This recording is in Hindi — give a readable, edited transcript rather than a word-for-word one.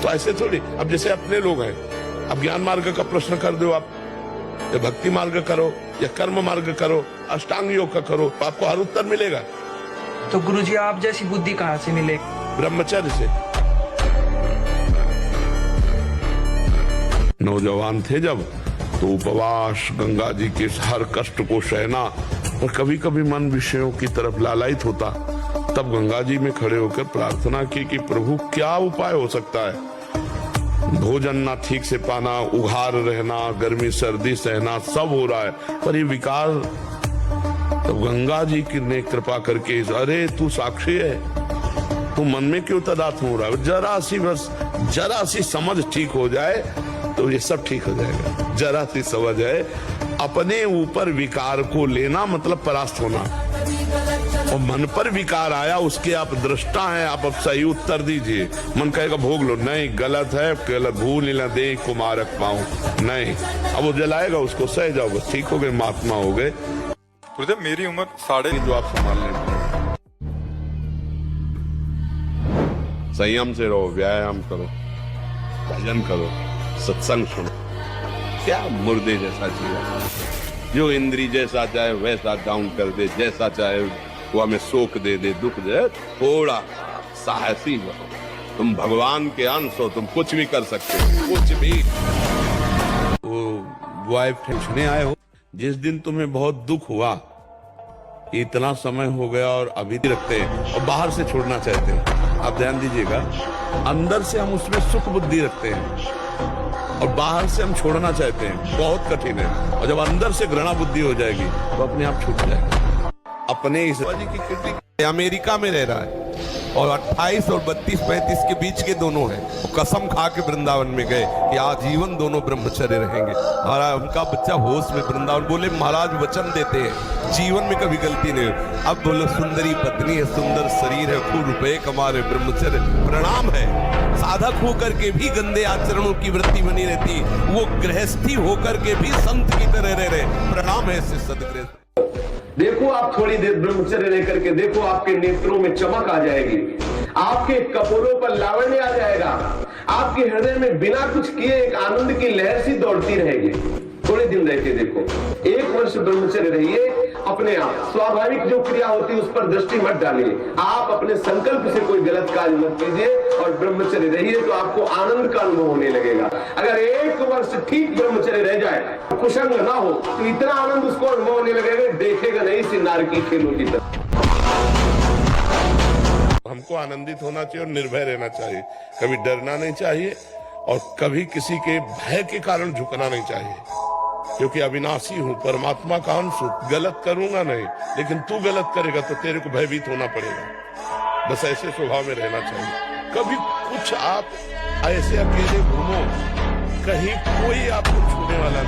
तो ऐसे थोड़ी, अब जैसे अपने लोग हैं, अब ज्ञान मार्ग का प्रश्न कर दो आप, या भक्ति मार्ग करो या कर्म मार्ग करो, अष्टांग योग का करो, तो आपको हर उत्तर मिलेगा। तो गुरुजी आप जैसी बुद्धि कहाँ से मिले? ब्रह्मचर्य से। नौजवान थे जब, तो उपवास, गंगा जी के हर कष्ट को सहना, और कभी कभी मन विषयों की तरफ लालायित होता, तब गंगा जी में खड़े होकर प्रार्थना की कि प्रभु क्या उपाय हो सकता है। भोजन ना ठीक से पाना, उघार रहना, गर्मी सर्दी सहना, सब हो रहा है, पर ये विकार। तब गंगा जी की ने कृपा करके, अरे तू साक्षी है, तू मन में क्यों तदात्म हो रहा है, जरा सी समझ ठीक हो जाए तो ये सब ठीक हो जाएगा। जरा सी समझ है, अपने ऊपर विकार को लेना मतलब परास्त होना, और मन पर विकार आया उसके आप दृष्टा हैं, आप अब सही उत्तर दीजिए। मन कहेगा भोग लो, नहीं गलत है, गलत, भूल न दे कुमारक पाऊं, नहीं, अब वो जलाएगा उसको, सह जाओ, बस ठीक हो गए, महात्मा हो गए। गुरुदेव मेरी उम्र 3.5, जो आप संभाल लें, संयम से रहो, व्यायाम करो, भजन करो, सत्संग सुनो। क्या मुर्दे जैसा जीवन, जो इंद्री जैसा चाहे वैसा डाउन कर दे, जैसा चाहे वो हमें शोक दे दे, दुख दे, थोड़ा साहसी बनो। तुम भगवान के अंश हो, तुम कुछ भी कर सकते हो, कुछ भी। वो वाइफ पूछने आए हो, जिस दिन तुम्हें बहुत दुख हुआ, इतना समय हो गया और अभी भी रखते हैं, और बाहर से छोड़ना चाहते हैं। आप ध्यान दीजिएगा, अंदर से हम उसमें सुख बुद्धि रखते हैं और बाहर से हम छोड़ना चाहते हैं, बहुत कठिन है। और जब अंदर से घृणा बुद्धि हो जाएगी तो अपने आप छूट जाएगा। अपने इस की कृति अमेरिका में रह रहा है, और 28 और 32-35 के बीच के दोनों हैं, वो कसम खा के वृंदावन में गए कि आजीवन दोनों ब्रह्मचर्य रहेंगे। और उनका बच्चा होश में वृंदावन, बोले महाराज वचन देते हैं जीवन में कभी गलती नहीं हो। अब बोलो सुंदरी पत्नी है, सुंदर शरीर है, खूब रुपए कमा रहे, ब्रह्मचर्य प्रणाम है। साधक होकर के भी गंदे आचरणों की वृत्ति बनी रहती, वो गृहस्थी होकर के भी संत की तरह रह रहे, प्रणाम है ऐसे सदगृहस्थ। देखो आप थोड़ी देर ब्रह्मचर्य लेकर के देखो, आपके नेत्रों में चमक आ जाएगी, आपके कपोलों पर लावण्य आ जाएगा, आपके हृदय में बिना कुछ किए एक आनंद की लहर सी दौड़ती रहेगी। थोड़े दिन रह के देखो, 1 वर्ष ब्रह्मचर्य रहिए, अपने आप स्वाभाविक जो क्रिया होती है उस पर दृष्टि मत डालिए, आप अपने संकल्प से कोई गलत कार्य मत कीजिए और ब्रह्मचर्य रहिए, तो आपको आनंद का अनुभव होने लगेगा। अगर 1 वर्ष ठीक ब्रह्मचर्य रह जाए, कुसंग ना हो, तो इतना आनंद उसको अनुभव होने लगेगा, देखेगा नहीं सिनार की खेलों की तरह। हमको आनंदित होना चाहिए और निर्भय रहना चाहिए, कभी डरना नहीं चाहिए और कभी किसी के भय के कारण झुकना नहीं चाहिए, क्योंकि अविनाशी हूं, परमात्मा का अंश हूं, गलत करूंगा नहीं, लेकिन तू गलत करेगा तो तेरे को भयभीत होना पड़ेगा। बस ऐसे स्वभाव में रहना चाहिए। कभी कुछ आप ऐसे अकेले घूमो, कहीं कोई आपको छूने वाला नहीं।